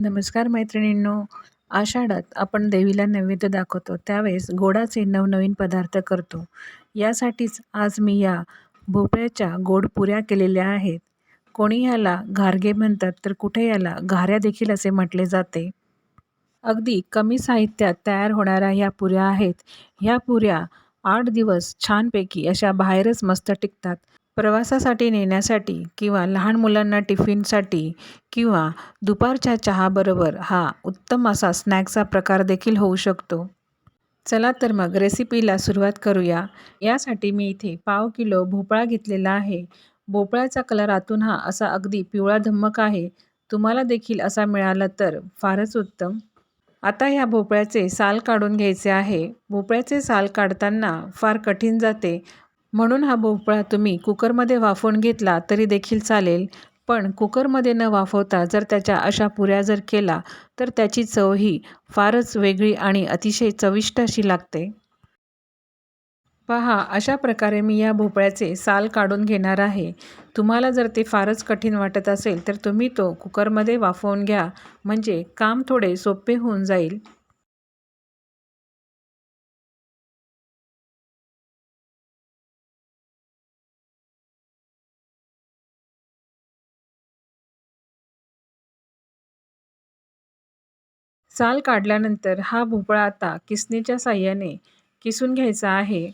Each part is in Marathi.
नमस्कार मैत्रिणींनो. आषाढात आपण देवीला नैवेद्य दाखवतो त्यावेळेस गोडाचे नवनवीन पदार्थ करतो. यासाठीच आज मी या भोपळ्याच्या गोड पुऱ्या केलेल्या आहेत. कोणी ह्याला घारगे म्हणतात तर कुठे याला घाऱ्या देखील असे म्हटले जाते. अगदी कमी साहित्यात तयार होणाऱ्या ह्या पुऱ्या आहेत. ह्या पुऱ्या 8 दिवस छानपैकी अशा बाहेरच मस्त टिकतात. प्रवासासाठी नेण्यासाठी किंवा लहान मुलांना टिफिनसाठी किंवा दुपारच्या चहाबरोबर हा उत्तम असा स्नॅक्सचा प्रकार देखील होऊ शकतो. चला तर मग रेसिपीला सुरुवात करूया. यासाठी मी इथे पाव किलो भोपळा घेतलेला आहे. भोपळ्याचा कलर आतून हा असा अगदी पिवळा धम्मक आहे. तुम्हाला देखील असा मिळाला तर फारच उत्तम. आता ह्या भोपळ्याचे साल काढून घ्यायचे आहे. भोपळ्याचे साल काढताना फार कठीण जाते, म्हणून हा भोपळा तुम्ही कुकरमध्ये वाफवून घेतला तरी देखील चालेल. पण कुकरमध्ये न वाफवता जर त्याच्या अशा पुऱ्या जर केला तर त्याची चव ही फारच वेगळी आणि अतिशय चविष्ट अशी लागते. पहा, अशा प्रकारे मी या भोपळ्याचे साल काढून घेणार आहे. तुम्हाला जर ते फारच कठीण वाटत असेल तर तुम्ही तो कुकरमध्ये वाफवून घ्या, म्हणजे काम थोडे सोपे होऊन जाईल. साल काढल्यानंतर हा भोपळा आता किसणीच्या साहाय्याने किसून घ्यायचा आहे.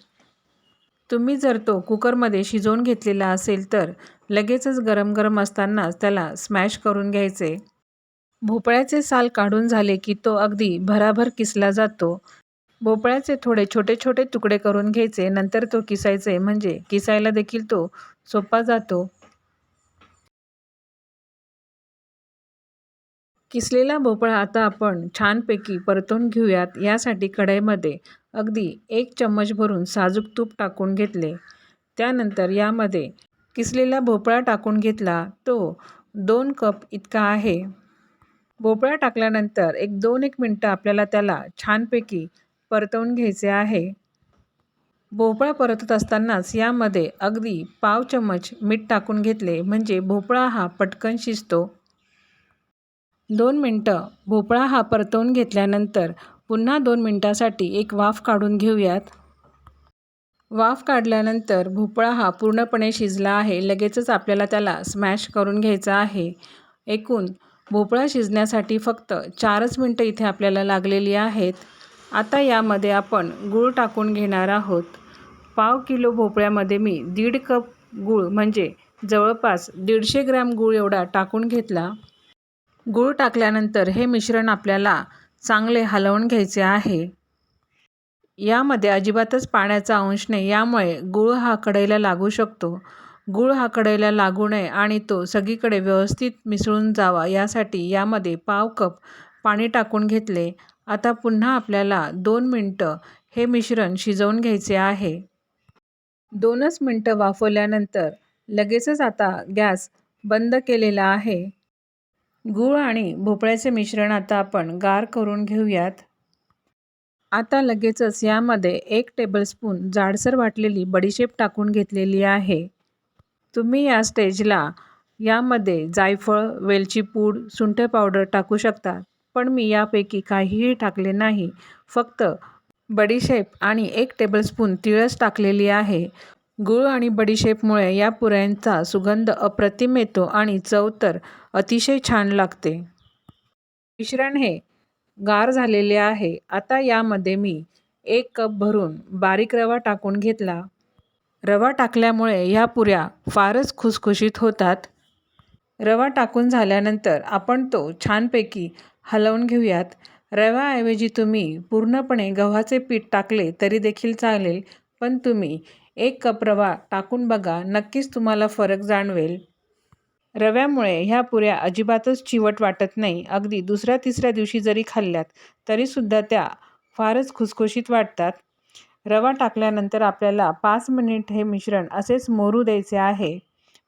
तुम्ही जर तो कुकरमध्ये शिजवून घेतलेला असेल तर लगेचच गरम गरम असतानाच त्याला स्मॅश करून घ्यायचे. भोपळ्याचे साल काढून झाले की तो अगदी भराभर किसला जातो. भोपळ्याचे थोडे छोटे छोटे तुकडे करून घ्यायचे, नंतर तो किसायचे, म्हणजे किसायला देखील तो सोपा जातो. किसलेला भोपळा आता आपण छानपैकी परतून घेऊयात. यासाठी कढईमध्ये अगदी 1 चम्मच भरून साजूक तूप टाकून घेतले. त्यानंतर यामध्ये किसलेला भोपळा टाकून घेतला. तो 2 कप इतका आहे. भोपळा टाकल्यानंतर 1 मिनटं आपल्याला त्याला छानपैकी परतवून घ्यायचे आहे. भोपळा परतत असतानाच यामध्ये अगदी पाव चम्मच मीठ टाकून घेतले, म्हणजे भोपळा हा पटकन शिजतो. 2 मिनटं भोपळा हा परतवून घेतल्यानंतर पुन्हा 2 मिनटासाठी एक वाफ काढून घेऊयात. वाफ काढल्यानंतर भोपळा हा पूर्णपणे शिजला आहे. लगेचच आपल्याला त्याला स्मॅश करून घ्यायचा आहे. एकूण भोपळा शिजण्यासाठी फक्त 4च मिनटं इथे आपल्याला लागलेली आहेत. आता यामध्ये आपण गूळ टाकून घेणार आहोत. पाव किलो भोपळ्यामध्ये मी 1.5 कप गूळ, म्हणजे जवळपास 150 ग्रॅम गूळ एवढा टाकून घेतला. गूळ टाकल्यानंतर हे मिश्रण आपल्याला चांगले हलवून घ्यायचे आहे. यामध्ये अजिबातच पाण्याचा अंश नाही, यामुळे गूळ हा कढईला लागू शकतो. गूळ हा कढईला लागू नये आणि तो सगळीकडे व्यवस्थित मिसळून जावा यासाठी यामध्ये पाव कप पाणी टाकून घेतले. आता पुन्हा आपल्याला 2 मिनटं हे मिश्रण शिजवून घ्यायचे आहे. 2च मिनटं वाफवल्यानंतर लगेचच आता गॅस बंद केलेला आहे. गूळ आणि भोपळ्याचे मिश्रण आता आपण गार करून घेऊयात. आता लगेचच यामध्ये 1 टेबलस्पून जाडसर वाटलेली बडीशेप टाकून घेतलेली आहे. तुम्ही या स्टेजला यामध्ये जायफळ, वेलची पूड, सुंठ पावडर टाकू शकता. पण मी यापैकी काहीही टाकले नाही. फक्त बडीशेप आणि 1 टेबलस्पून तिळच टाकलेली आहे. गूळ आणि बडीशेपमुळे या पुऱ्यांचा सुगंध अप्रतिम येतो आणि चव तर अतिशय छान लागते. मिश्रण हे गार झालेले आहे. आता यामध्ये मी 1 कप भरून बारीक रवा टाकून घेतला. रवा टाकल्यामुळे ह्या पुऱ्या फारच खुसखुशीत होतात. रवा टाकून झाल्यानंतर आपण तो छानपैकी हलवून घेऊयात. रव्याऐवजी तुम्ही पूर्णपणे गव्हाचे पीठ टाकले तरी देखील चालेल, पण तुम्ही 1 कप रवा टाकून बघा, नक्कीच तुम्हाला फरक जाणवेल. रव्यामुळे ह्या पुऱ्या अजिबातच चिवट वाटत नाही. अगदी दुसऱ्या-तिसऱ्या दिवशी जरी खाल्ल्यात तरीसुद्धा त्या फारच खुसखुशीत वाटतात. रवा टाकल्यानंतर आपल्याला 5 मिनिट हे मिश्रण असेच मोरू द्यायचे आहे,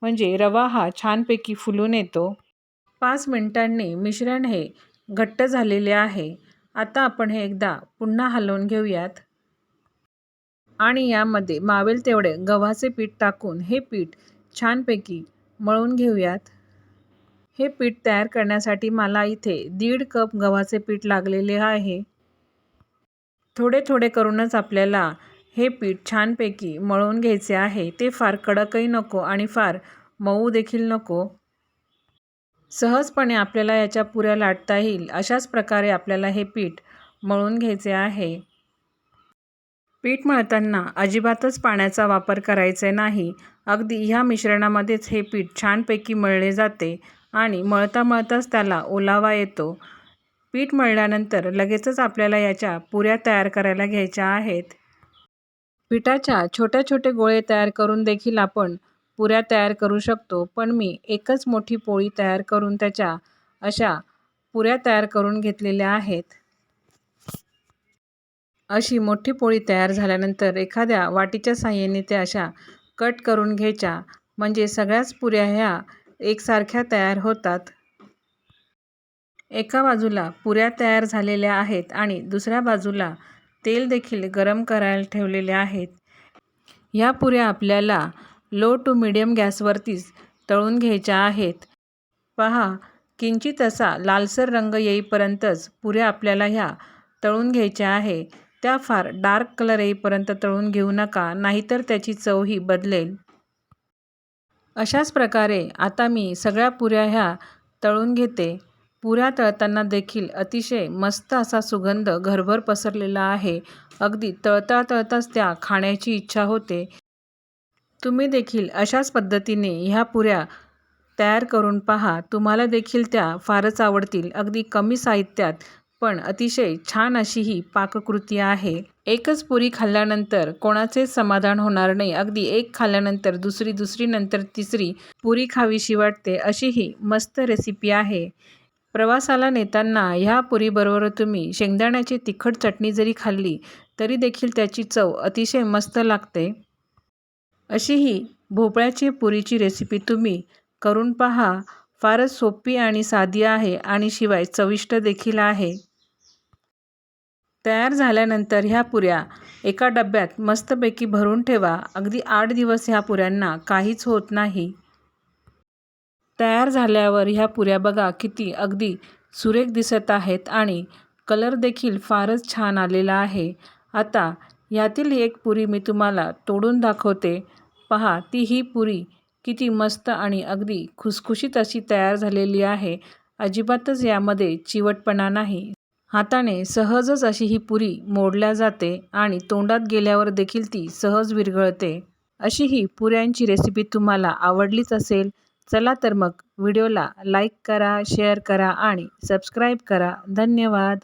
म्हणजे रवा हा छानपैकी फुलून येतो. 5 मिनिटांनी मिश्रण हे घट्ट झालेले आहे. आता आपण हे एकदा पुन्हा हलवून घेऊयात आणि यामध्ये मावेल तेवढे गव्हाचे पीठ टाकून हे पीठ छानपैकी मळून घेऊयात. हे पीठ तयार करण्यासाठी मला इथे 1.5 कप गव्हाचे पीठ लागलेले आहे. थोडे थोडे करूनच आपल्याला हे पीठ छानपैकी मळून घ्यायचे आहे. ते फार कडकही नको आणि फार मऊ देखील नको. सहजपणे आपल्याला याच्या पुऱ्या लाटता येईल अशाच प्रकारे आपल्याला हे पीठ मळून घ्यायचे आहे. पीठ मळताना अजिबातच पाण्याचा वापर करायचा नाही. अगदी ह्या मिश्रणामध्येच हे पीठ छानपैकी मळले जाते आणि मळता मळताच त्याला ओलावा येतो. पीठ मळल्यानंतर लगेचच आपल्याला याच्या पुऱ्या तयार करायला घ्यायच्या आहेत. पिठाच्या छोटे छोटे गोळे तयार करून देखील आपण पुऱ्या तयार करू शकतो, पण मी एकच मोठी पोळी तयार करून त्याच्या अशा पुऱ्या तयार करून घेतलेल्या आहेत. अशी मोठी पोळी तयार झाल्यानंतर एखाद्या वाटीच्या साहाय्याने त्या अशा कट करून घ्यायच्या, म्हणजे सगळ्याच पुऱ्या ह्या एकसारख्या तयार होतात. एका बाजूला पुऱ्या तयार झालेल्या आहेत आणि दुसऱ्या बाजूला तेल देखील गरम करायला ठेवलेले आहेत. ह्या पुऱ्या आपल्याला लो टू मिडियम गॅसवरतीच तळून घ्यायच्या आहेत. पहा, किंचित असा लालसर रंग येईपर्यंतच पुऱ्या आपल्याला ह्या तळून घ्यायच्या आहे. त्या फार डार्क कलर येईपर्यंत तळून घेऊ नका, नाहीतर त्याची चवही बदलेल. अशाच प्रकारे आता मी सगळ्या पुऱ्या ह्या तळून घेते. पुऱ्या तळताना देखील अतिशय मस्त असा सुगंध घरभर पसरलेला आहे. अगदी तळता तळताच त्या खाण्याची इच्छा होते. तुम्ही देखील अशाच पद्धतीने ह्या पुऱ्या तयार करून पहा. तुम्हाला देखील त्या फारच आवडतील. अगदी कमी साहित्यात पण अतिशय छान अशी ही पाककृती आहे. एकच पुरी खाल्ल्यानंतर कोणाचेच समाधान होणार नाही. अगदी एक खाल्ल्यानंतर दुसरी, दुसरी नंतर तिसरी पुरी खावीशी वाटते, अशी ही मस्त रेसिपी आहे. प्रवासाला नेताना ह्या पुरीबरोबर तुम्ही शेंगदाण्याची तिखट चटणी जरी खाल्ली तरी देखील त्याची चव अतिशय मस्त लागते. अशी ही भोपळ्याची पुरीची रेसिपी तुम्ही करून पहा. फारच सोपी आणि साधी आहे आणि शिवाय चविष्ट देखील आहे. तयार झाल्यानंतर ह्या पुऱ्या एका डब्यात मस्तपैकी भरून ठेवा. अगदी 8 दिवस ह्या पुऱ्यांना काहीच होत नाही. तयार झाल्यावर ह्या पुऱ्या बघा किती अगदी सुरेख दिसत आहेत आणि कलर देखील फारच छान आलेला आहे. आता ह्यातील एक पुरी मी तुम्हाला तोडून दाखवते. पहा, ती ही पुरी किती मस्त आणि अगदी खुसखुशीत अशी तयार झालेली आहे. अजिबातच यामध्ये चिवटपणा नाही. हाताने सहजच अशी ही पुरी मोडल्या जाते आणि तोंडात गेल्यावर देखील ती सहज विरघळते. अशी ही पुऱ्यांची रेसिपी तुम्हाला आवडलीच असेल. चला तर मग व्हिडिओला लाईक करा, शेअर करा आणि सबस्क्राईब करा. धन्यवाद.